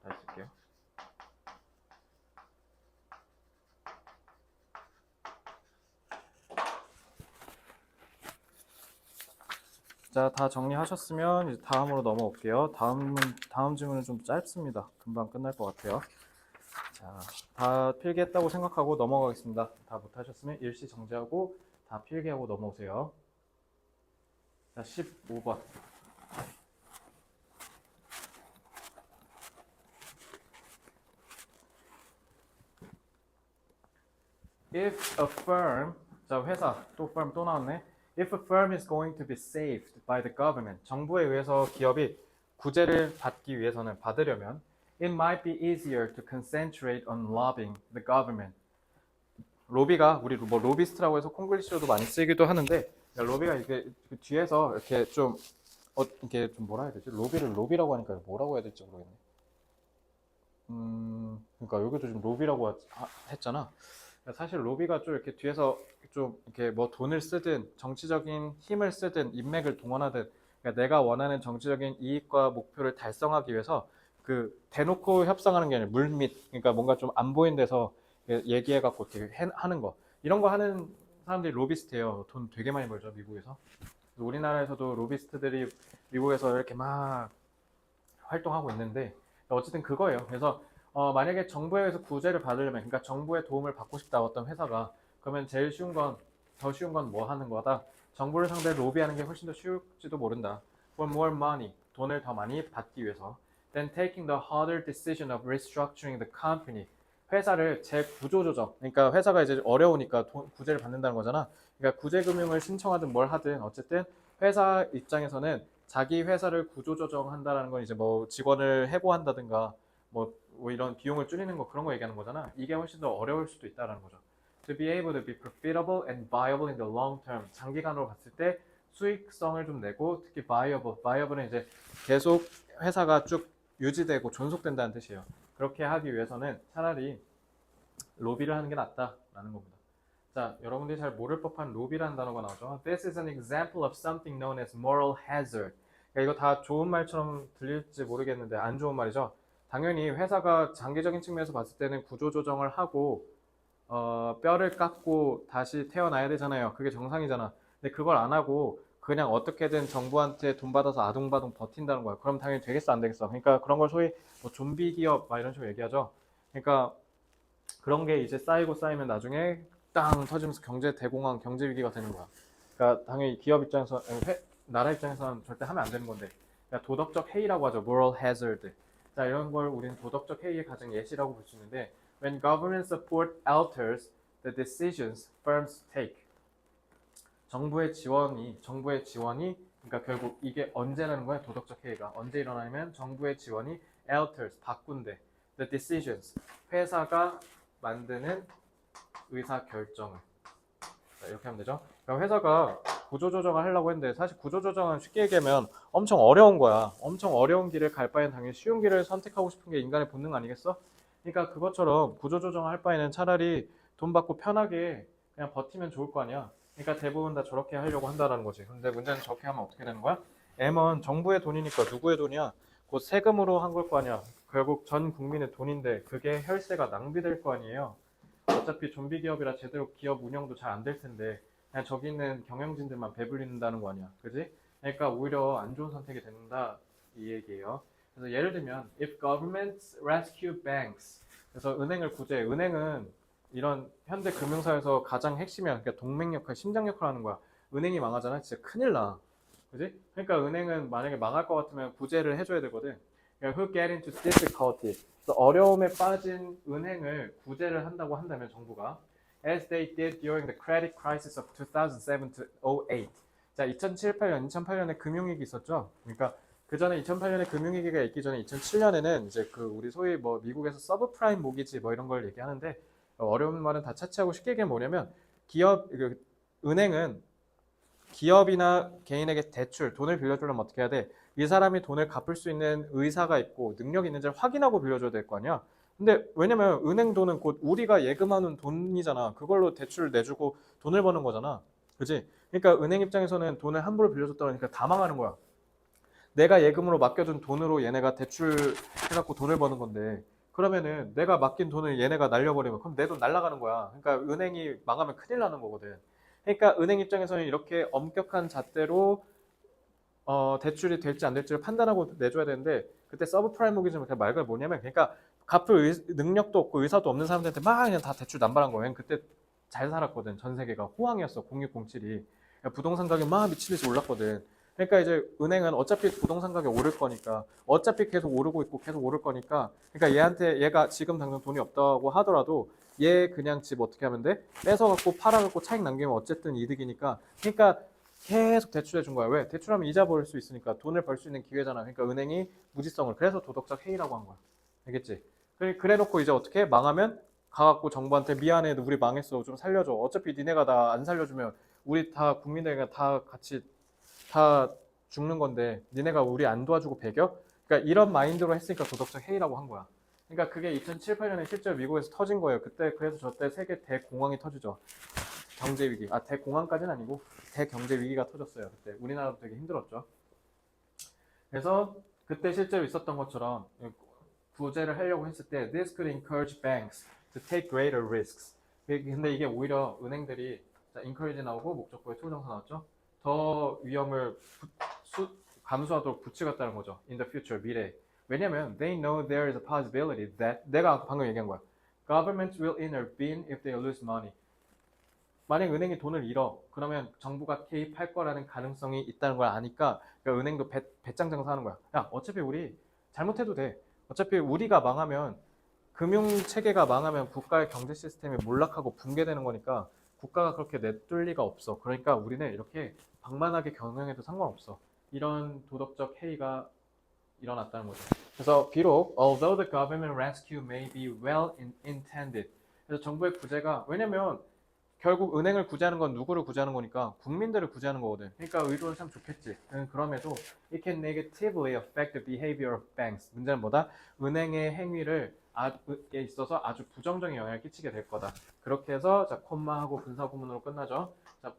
다시 쓸게요. 자, 다 정리하셨으면 이제 다음으로 넘어올게요. 다음 질문은 좀 짧습니다. 금방 끝날 것 같아요. 자, 다 필기했다고 생각하고 넘어가겠습니다. 다 못하셨으면 일시 정지하고 다 필기하고 넘어오세요. 자, 15번. If a firm, 자, 회사, 또 firm 또 나왔네. If a firm is going to be saved by the government, 정부에 의해서 기업이 구제를 받기 위해서는 받으려면 it might be easier to concentrate on lobbying the government. 로비가 우리 뭐 로비스트라고 해서 콩글리시로도 많이 쓰기도 하는데 로비가 이게 뒤에서 이렇게 좀 이게 좀 뭐라 해야 되지? 로비를 로비라고 하니까 뭐라고 해야 될지 모르겠네. 그러니까 여기도 지금 로비라고 했잖아. 사실 로비가 좀 이렇게 뒤에서 좀 이렇게 뭐 돈을 쓰든 정치적인 힘을 쓰든 인맥을 동원하든 그러니까 내가 원하는 정치적인 이익과 목표를 달성하기 위해서 그 대놓고 협상하는 게 아니라 물밑 그러니까 뭔가 좀 안 보이는 데서 얘기해 갖고 이렇게 하는 거 이런 거 하는 사람들이 로비스트예요. 돈 되게 많이 벌죠 미국에서. 우리나라에서도 로비스트들이 미국에서 이렇게 막 활동하고 있는데 어쨌든 그거예요. 그래서 만약에 정부에 의해서 구제를 받으려면 그러니까 정부의 도움을 받고 싶다 어떤 회사가 그러면 제일 쉬운 건 더 쉬운 건 뭐 하는 거다? 정부를 상대로 로비하는 게 훨씬 더 쉬울지도 모른다. For more money, 돈을 더 많이 받기 위해서. Then taking the harder decision of restructuring the company. 회사를 재구조조정. 그러니까 회사가 이제 어려우니까 구제를 받는다는 거잖아. 그러니까 구제금융을 신청하든 뭘 하든 어쨌든 회사 입장에서는 자기 회사를 구조조정한다라는 건 이제 뭐 직원을 해고한다든가 뭐 이런 비용을 줄이는 거 그런 거 얘기하는 거잖아. 이게 훨씬 더 어려울 수도 있다라는 거죠. To be able to be profitable and viable in the long term. 장기간으로 봤을 때 수익성을 좀 내고 특히 viable은 이제 계속 회사가 쭉 유지되고 존속된다는 뜻이에요. 그렇게 하기 위해서는 차라리 로비를 하는 게 낫다라는 겁니다. 자, 여러분들이 잘 모를 법한 로비라는 단어가 나오죠. This is an example of something known as moral hazard. 그러니까 이거 다 좋은 말처럼 들릴지 모르겠는데 안 좋은 말이죠. 당연히 회사가 장기적인 측면에서 봤을 때는 구조조정을 하고 뼈를 깎고 다시 태어나야 되잖아요. 그게 정상이잖아. 근데 그걸 안 하고 그냥 어떻게든 정부한테 돈 받아서 아둥바둥 버틴다는 거야. 그럼 당연히 되겠어 안 되겠어. 그러니까 그런 걸 소위 뭐 좀비 기업 막 이런 식으로 얘기하죠. 그러니까 그런 게 이제 쌓이고 쌓이면 나중에 땅 터지면서 경제 대공황, 경제 위기가 되는 거야. 그러니까 당연히 기업 입장에서, 나라 입장에서는 절대 하면 안 되는 건데, 그러니까 도덕적 해이라고 하죠. moral hazard. 자, 이런 걸 우리는 도덕적 해이의 가장 예시라고 볼 수 있는데, when government support alters the decisions firms take. 정부의 지원이, 그러니까 결국 이게 언제라는 거야? 도덕적 해이가 언제 일어나냐면 정부의 지원이 alters 바꾼대. the decisions 회사가 만드는 의사 결정을. 자, 이렇게 하면 되죠. 그럼 회사가 구조조정을 하려고 했는데 사실 구조조정은 쉽게 얘기하면 엄청 어려운 거야. 엄청 어려운 길을 갈 바에는 당연히 쉬운 길을 선택하고 싶은 게 인간의 본능 아니겠어? 그러니까 그것처럼 구조조정을 할 바에는 차라리 돈 받고 편하게 그냥 버티면 좋을 거 아니야. 그러니까 대부분 다 저렇게 하려고 한다는 거지. 근데 문제는 저렇게 하면 어떻게 되는 거야? M은 정부의 돈이니까 누구의 돈이야? 곧 세금으로 한 걸 거 아니야. 결국 전 국민의 돈인데 그게 혈세가 낭비될 거 아니에요. 어차피 좀비 기업이라 제대로 기업 운영도 잘 안 될 텐데 그냥 저기 있는 경영진들만 배불린다는 거 아니야. 그지? 그러니까 오히려 안 좋은 선택이 된다 이 얘기예요. 그래서 예를 들면 if governments rescue banks 그래서 은행을 구제 은행은 이런 현대 금융사에서 가장 핵심이야. 그러니까 동맹 역할, 심장 역할을 하는 거야. 은행이 망하잖아. 진짜 큰일 나. 그지? 그러니까 은행은 만약에 망할 것 같으면 구제를 해줘야 되거든. 그러니까 who get into difficulty. 그래서 어려움에 빠진 은행을 구제를 한다고 한다면 정부가 as they did during the credit crisis of 2007 to 08. 자, 2007, 8년, 2008년에 금융위기 있었죠. 그러니까 그 전에 2008년에 금융위기가 있기 전에 2007년에는 이제 그 우리 소위 뭐 미국에서 서브프라임 모기지 뭐 이런 걸 얘기하는데 어려운 말은 다 차치하고 쉽게 얘기하면 뭐냐면 기업 그 은행은 기업이나 개인에게 대출 돈을 빌려주려면 어떻게 해야 돼? 이 사람이 돈을 갚을 수 있는 의사가 있고 능력이 있는지를 확인하고 빌려줘야 될 거 아니야. 근데 왜냐면 은행 돈은 곧 우리가 예금하는 돈이잖아. 그걸로 대출 내주고 돈을 버는 거잖아. 그지? 그러니까 은행 입장에서는 돈을 함부로 빌려줬다 그러니까 다 망하는 거야. 내가 예금으로 맡겨둔 돈으로 얘네가 대출해갖고 돈을 버는 건데 그러면은 내가 맡긴 돈을 얘네가 날려버리면 그럼 내 돈 날라가는 거야. 그러니까 은행이 망하면 큰일 나는 거거든. 그러니까 은행 입장에서는 이렇게 엄격한 잣대로 대출이 될지 안 될지를 판단하고 내줘야 되는데 그때 서브프라임 모기지 말가 뭐냐면 그러니까 갚을 능력도 없고 의사도 없는 사람들한테 막 그냥 다 대출 남발한 거예요. 그때 잘 살았거든. 전 세계가 호황이었어. 0607이. 부동산 가격이 막 미치듯이 올랐거든. 그러니까 이제 은행은 어차피 부동산 가격 오를 거니까 어차피 계속 오르고 있고 계속 오를 거니까 그러니까 얘한테 얘가 지금 당장 돈이 없다고 하더라도 얘 그냥 집 어떻게 하면 돼? 뺏어갖고 팔아갖고 차익 남기면 어쨌든 이득이니까 그러니까 계속 대출해 준 거야. 왜? 대출하면 이자 벌 수 있으니까 돈을 벌 수 있는 기회잖아. 그러니까 은행이 무지성을 그래서 도덕적 해이라고 한 거야. 알겠지? 그래 놓고 이제 어떻게 망하면 가갖고 정부한테 미안해 우리 망했어 좀 살려줘. 어차피 니네가 나 안 살려주면 우리 다 국민들과 다 같이 다 죽는 건데 니네가 우리 안 도와주고 배겨? 그러니까 이런 마인드로 했으니까 도덕적 해이라고 한 거야. 그러니까 그게 2007, 8년에 실제로 미국에서 터진 거예요. 그때 그래서 저때 세계 대공황이 터지죠. 경제 위기. 대공황까지는 아니고 대경제 위기가 터졌어요. 그때 우리나라도 되게 힘들었죠. 그래서 그때 실제로 있었던 것처럼 구제를 하려고 했을 때 this could encourage banks to take greater risks. 근데 이게 오히려 은행들이 encourage 나오고 목적어에 투정사 나왔죠. 더 위험을 감수하도록 부추겼다는 거죠. In the future, 미래. 왜냐면 they know there is a possibility that 내가 방금 얘기한 거야. Governments will intervene if they lose money. 만약 은행이 돈을 잃어 그러면 정부가 개입할 거라는 가능성이 있다는 걸 아니까 그러니까 은행도 배짱 장사하는 거야. 야 어차피 우리 잘못해도 돼. 어차피 우리가 망하면 금융체계가 망하면 국가의 경제 시스템이 몰락하고 붕괴되는 거니까 국가가 그렇게 내둘 리가 없어. 그러니까 우리는 이렇게 방만하게 경영해도 상관없어. 이런 도덕적 해이가 일어났다는 거죠. 그래서 비록 although the government rescue may be well intended 그래서 정부의 구제가 왜냐면 결국 은행을 구제하는 건 누구를 구제하는 거니까 국민들을 구제하는 거거든. 그러니까 의도는 참 좋겠지. 그럼에도 it can negatively affect the behavior of banks. 문제는 뭐다? 은행의 행위를 에 있어서 아주 부정적인 영향을 끼치게 될 거다. 그렇게 해서 자 콤마하고 분사구문으로 끝나죠. 자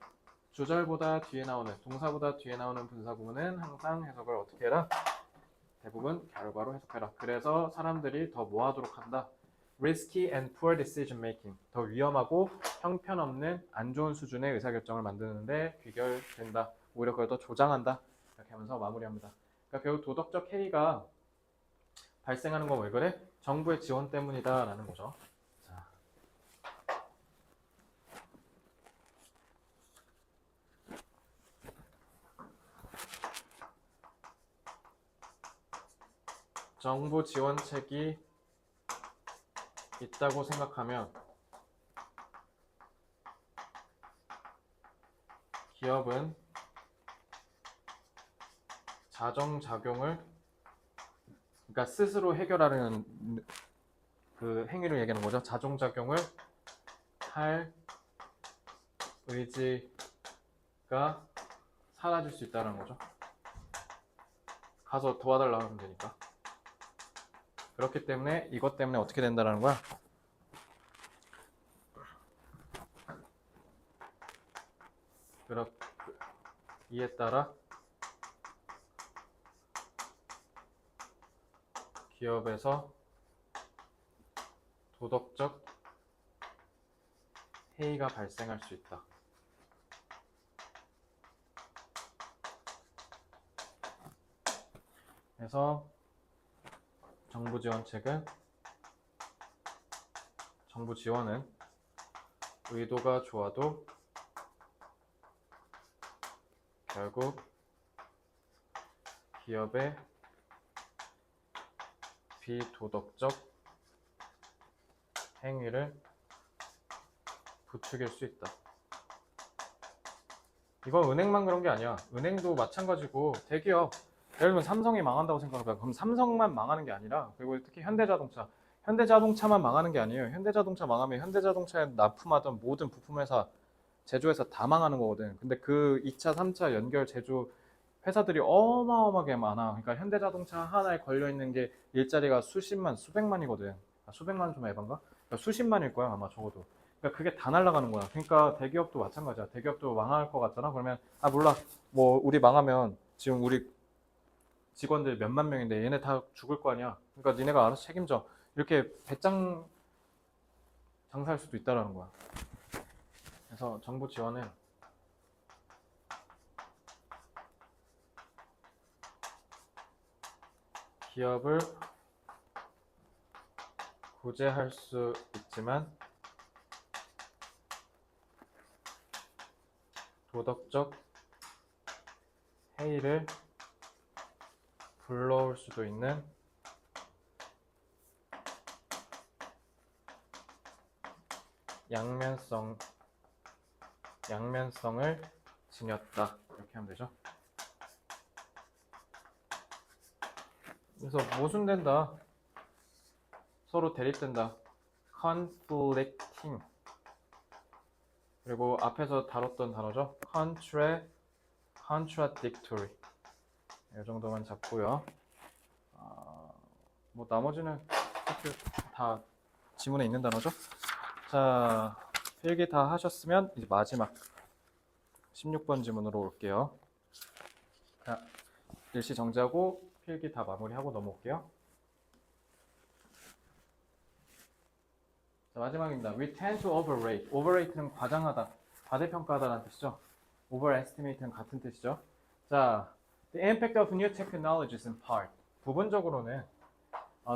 주절보다 뒤에 나오는 동사보다 뒤에 나오는 분사구문은 항상 해석을 어떻게 해라? 대부분 결과로 해석해라. 그래서 사람들이 더 뭐하도록 한다? risky and poor decision making. 더 위험하고 형편없는 안 좋은 수준의 의사결정을 만드는데 귀결된다. 오히려 그걸 더 조장한다. 이렇게 하면서 마무리합니다. 그러니까 결국 도덕적 해이가 발생하는 건 왜 그래? 정부의 지원 때문이다 라는 거죠. 자. 정부 지원책이 있다고 생각하면 기업은 자정작용을 그러니까 스스로 해결하려는 그 행위를 얘기하는 거죠. 자정작용을 할 의지가 사라질 수 있다는 거죠. 가서 도와달라고 하면 되니까. 그렇기 때문에 이것 때문에 어떻게 된다는 거야? 이에 따라 기업에서 도덕적 해이가 발생할 수 있다. 그래서 정부 지원은 의도가 좋아도 결국 기업의 비도덕적 행위를 부추길 수 있다. 이건 은행만 그런 게 아니야. 은행도 마찬가지고 대기업 예를 들면 삼성이 망한다고 생각해봐. 그럼 삼성만 망하는 게 아니라, 그리고 특히 현대자동차만 망하는 게 아니에요. 현대자동차 망하면 현대자동차에 납품하던 모든 부품회사, 제조회사 다 망하는 거거든. 근데 그 2차, 3차 연결 제조 회사들이 어마어마하게 많아. 그러니까 현대자동차 하나에 걸려있는 게 일자리가 수십만, 수백만이거든. 수백만 좀 에반가? 그러니까 수십만일 거야, 아마 적어도. 그러니까 그게 다 날아가는 거야. 그러니까 대기업도 마찬가지야. 대기업도 망할 것 같잖아. 그러면, 몰라. 뭐, 우리 망하면 지금 우리 직원들 몇만 명인데 얘네 다 죽을 거 아니야. 그러니까 니네가 알아서 책임져. 이렇게 배짱 장사할 수도 있다라는 거야. 그래서 정부 지원은 기업을 구제할 수 있지만 도덕적 해이를 불러올 수도 있는 양면성을 지녔다. 이렇게 하면 되죠. 그래서 모순된다. 서로 대립된다. conflicting. 그리고 앞에서 다뤘던 단어죠. contradictory. 이 정도만 잡고요. 뭐 나머지는 다 지문에 있는 단어죠. 자, 필기 다 하셨으면 이제 마지막 16번 지문으로 올게요. 자, 일시 정지하고 필기 다 마무리하고 넘어올게요. 자, 마지막입니다. We tend to overrate. overrate는 과장하다, 과대평가하다라는 뜻이죠. overestimate는 같은 뜻이죠. 자, the impact of new technologies in part. 부분적으로는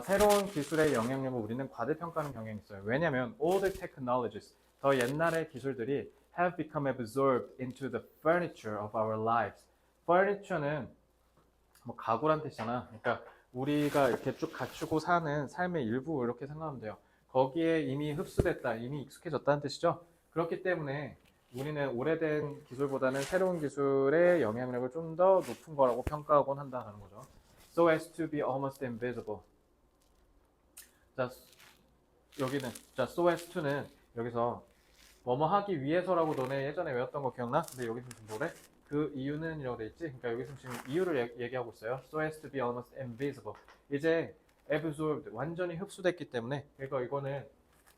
새로운 기술의 영향력을 우리는 과대평가하는 경향이 있어요. 왜냐하면 older technologies, 더 옛날의 기술들이 have become absorbed into the furniture of our lives. furniture는 뭐 가구란 뜻이잖아. 그러니까 우리가 이렇게 쭉 갖추고 사는 삶의 일부 이렇게 생각하면 돼요. 거기에 이미 흡수됐다, 이미 익숙해졌다는 뜻이죠. 그렇기 때문에 우리는 오래된 기술보다는 새로운 기술의 영향력을 좀 더 높은 거라고 평가하곤 한다는 거죠. So as to be almost invisible. 자, 여기는 so as to는 여기서 뭐뭐 하기 위해서라고 너네 예전에 외웠던 거 기억나? 근데 여기서 지금 뭐래? 그 이유는 이라고 돼 있지? 그러니까 여기서 지금 이유를 얘기하고 있어요. So as to be almost invisible. 이제 absorbed, 완전히 흡수됐기 때문에, 그러니까 이거는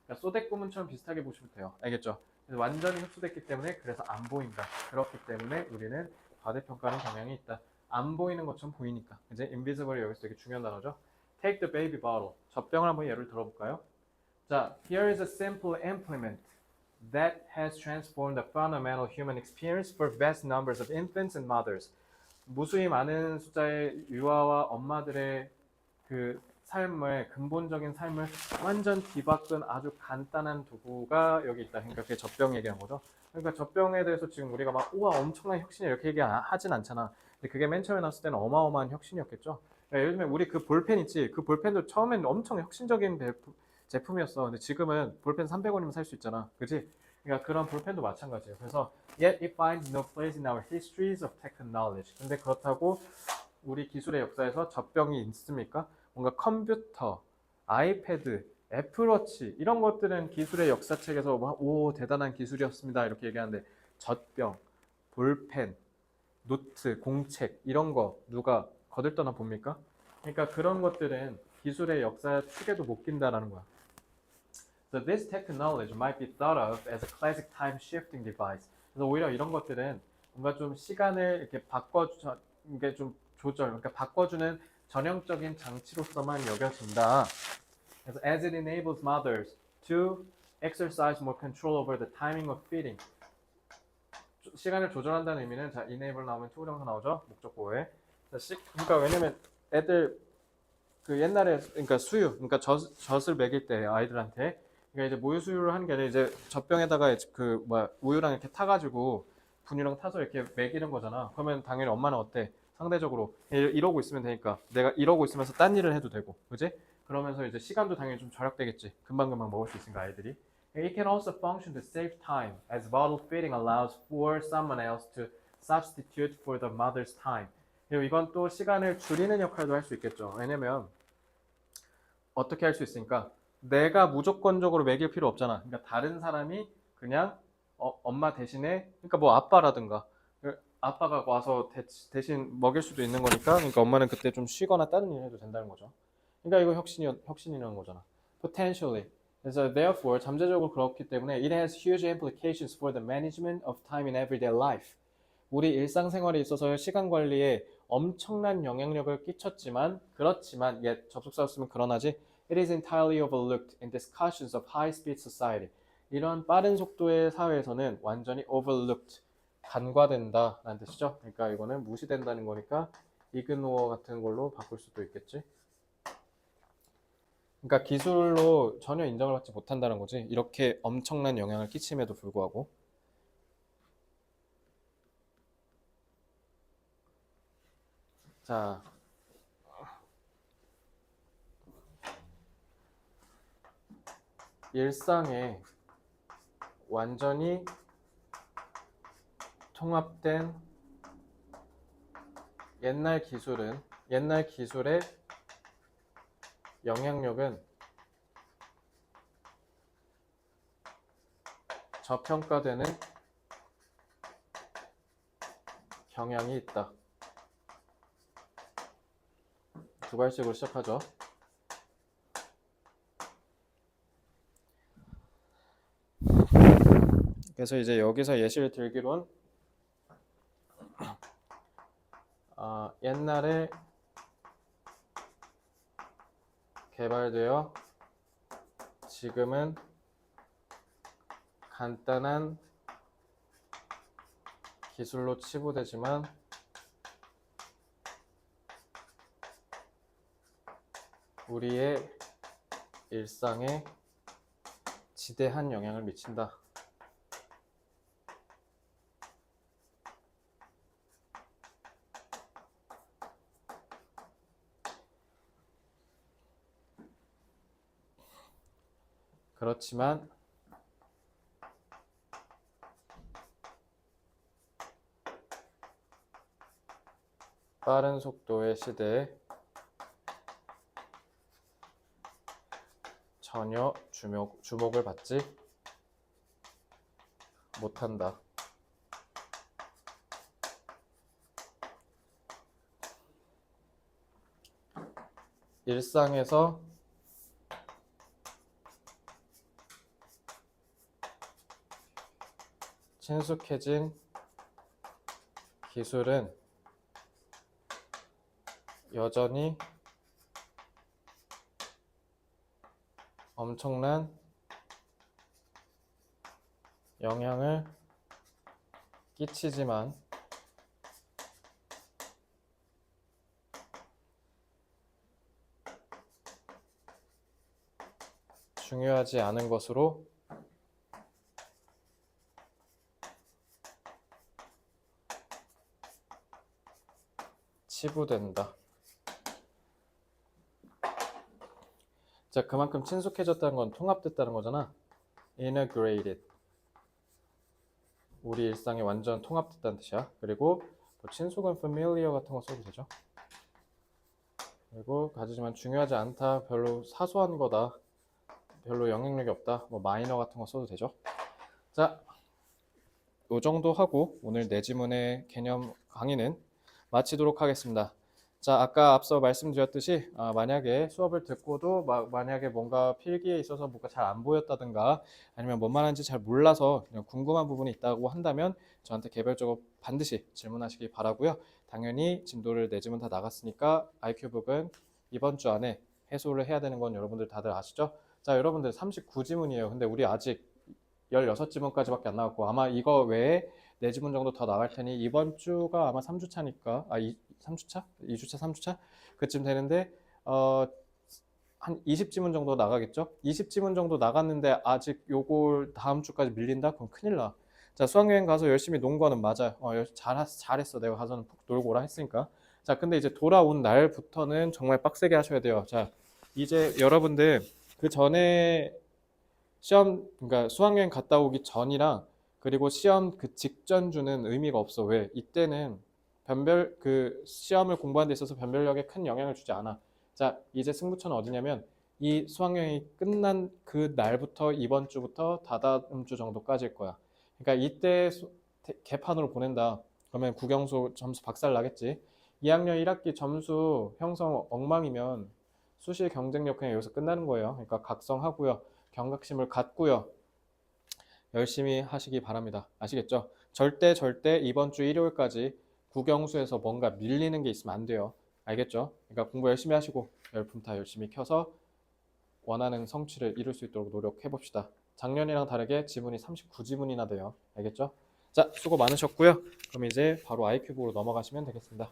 그러니까 소댓 구문처럼 비슷하게 보시면 돼요. 알겠죠? 그래서 완전히 흡수됐기 때문에 그래서 안 보인다. 그렇기 때문에 우리는 과대평가하는 경향이 있다. 안 보이는 것처럼 보이니까. 이제 invisible이 여기서 되게 중요한 단어죠. Take the baby bottle. 젖병을 한번 예를 들어볼까요? 자, here is a simple implement that has transformed the fundamental human experience for vast numbers of infants and mothers. 무수히 많은 숫자의 유아와 엄마들의 그 삶을, 근본적인 삶을 완전 뒤바꾼 아주 간단한 도구가 여기 있다. 그러니까 그게 젖병 얘기한 거죠. 그러니까 젖병에 대해서 지금 우리가 막 우와 엄청난 혁신이 이렇게 얘기하진 않잖아. 근데 그게 맨 처음에 나왔을 때는 어마어마한 혁신이었겠죠. 그러니까 예를 들면 우리 그 볼펜 있지. 그 볼펜도 처음엔 엄청 혁신적인 제품이었어. 근데 지금은 볼펜 300원이면 살 수 있잖아. 그지? 그러니까 그런 볼펜도 마찬가지예요. 그래서 yet it finds no place in our histories of technology. 근데 그렇다고 우리 기술의 역사에서 젖병이 있습니까? 뭔가 컴퓨터, 아이패드, 애플워치 이런 것들은 기술의 역사책에서 오 대단한 기술이었습니다 이렇게 얘기하는데 젖병, 볼펜, 노트, 공책 이런 거 누가 거들떠나 봅니까? 그러니까 그런 것들은 기술의 역사 축에도 못 낀다라는 거야. So this technology might be thought of as a classic time shifting device. 그래서 오히려 이런 것들은 뭔가 좀 시간을 이렇게 이게 좀 그러니까 바꿔주는 전형적인 장치로서만 여겨진다. 그래서 as it enables mothers to exercise more control over the timing of feeding. 시간을 조절한다는 의미는 자 enable 나오면 투부정사 나오죠. 목적보호에. 그러니까 왜냐면 애들 그 옛날에 그러니까 그러니까 젖을 먹일 때 아이들한테 그러니까 이제 모유 수유를 하는 게 아니라 이제 젖병에다가 그 우유랑 이렇게 타가지고 분유랑 타서 이렇게 먹이는 거잖아. 그러면 당연히 엄마는 어때? 상대적으로 이러고 있으면 되니까 내가 이러고 있으면서 딴 일을 해도 되고, 그지? 그러면서 이제 시간도 당연히 좀 절약되겠지. 금방금방 먹을 수 있으니까 아이들이. It can also function to save time, as bottle feeding allows for someone else to substitute for the mother's time. 그리고 이건 또 시간을 줄이는 역할도 할 수 있겠죠. 왜냐면 어떻게 할 수 있으니까 내가 무조건적으로 먹일 필요 없잖아. 그러니까 다른 사람이 그냥 엄마 대신에 그러니까 뭐 아빠라든가 아빠가 와서 대신 먹일 수도 있는 거니까 그러니까 엄마는 그때 좀 쉬거나 다른 일 해도 된다는 거죠. 그러니까 이거 혁신이라는 거잖아. Potentially. 그래서 therefore 잠재적으로 그렇기 때문에 it has huge implications for the management of time in everyday life. 우리 일상생활에 있어서 시간 관리에 엄청난 영향력을 끼쳤지만 그렇지만 접속사 쓰면 그러나지 it is entirely overlooked in discussions of high-speed society. 이런 빠른 속도의 사회에서는 완전히 overlooked, 간과된다라는 뜻이죠. 그러니까 이거는 무시된다는 거니까 ignore 같은 걸로 바꿀 수도 있겠지. 그러니까 기술로 전혀 인정을 받지 못한다는 거지. 이렇게 엄청난 영향을 끼침에도 불구하고. 자, 일상에 완전히 통합된 옛날 기술의 영향력은 저평가되는 경향이 있다. 두 발씩으로 시작하죠. 그래서 이제 여기서 예시를 들기론 옛날에 개발되어 지금은 간단한 기술로 치부되지만 우리의 일상에 지대한 영향을 미친다. 그렇지만 빠른 속도의 시대에 전혀 주목을 받지 못한다. 일상에서 친숙해진 기술은 여전히 엄청난 영향을 끼치지만 중요하지 않은 것으로 치부된다. 자, 그만큼 친숙해졌다는 건 통합됐다는 거잖아. integrated. 우리 일상에 완전 통합됐다는 뜻이야. 그리고 뭐 친숙은 familiar 같은 거 써도 되죠. 그리고 가지지만 중요하지 않다. 별로 사소한 거다. 별로 영향력이 없다. 뭐 마이너 같은 거 써도 되죠. 자, 요 정도 하고 오늘 내지문의 개념 강의는 마치도록 하겠습니다. 자, 아까 앞서 말씀드렸듯이 만약에 수업을 듣고도 만약에 뭔가 필기에 있어서 뭔가 잘 안 보였다든가 아니면 뭔 말하는지 잘 몰라서 그냥 궁금한 부분이 있다고 한다면 저한테 개별적으로 반드시 질문하시기 바라고요. 당연히 진도를 내지문 다 나갔으니까 IQ북은 이번 주 안에 해소를 해야 되는 건 여러분들 다들 아시죠? 자, 여러분들 39지문이에요. 근데 우리 아직 16지문까지밖에 안 나왔고 아마 이거 외에 4지문 정도 더 나갈 테니 이번 주가 아마 3주차니까 3주차? 2주차? 3주차? 그쯤 되는데 한 20지문 정도 나가겠죠? 20지문 정도 나갔는데 아직 요걸 다음 주까지 밀린다? 그럼 큰일 나. 자, 수학여행 가서 열심히 논 거는 맞아요. 잘했어. 내가 가서는 푹 놀고 오라 했으니까. 자, 근데 이제 돌아온 날부터는 정말 빡세게 하셔야 돼요. 자, 이제 여러분들 그 전에 그러니까 수학여행 갔다 오기 전이랑 그리고 시험 그 직전 주는 의미가 없어. 왜? 이때는 변별 그 시험을 공부하는 데 있어서 변별력에 큰 영향을 주지 않아. 자, 이제 승부처는 어디냐면 이 수학여행이 끝난 그 날부터 이번 주부터 다다음 주 정도까지일 거야. 그러니까 이때 개판으로 보낸다. 그러면 국영수 점수 박살 나겠지. 2학년 1학기 점수 형성 엉망이면 수시 경쟁력 그냥 여기서 끝나는 거예요. 그러니까 각성하고요. 경각심을 갖고요. 열심히 하시기 바랍니다. 아시겠죠? 절대 이번 주 일요일까지 국영수에서 뭔가 밀리는 게 있으면 안 돼요. 알겠죠? 그러니까 공부 열심히 하시고 열품 다 열심히 켜서 원하는 성취를 이룰 수 있도록 노력해 봅시다. 작년이랑 다르게 지문이 39지문이나 돼요. 알겠죠? 자, 수고 많으셨고요. 그럼 이제 바로 아이큐브로 넘어가시면 되겠습니다.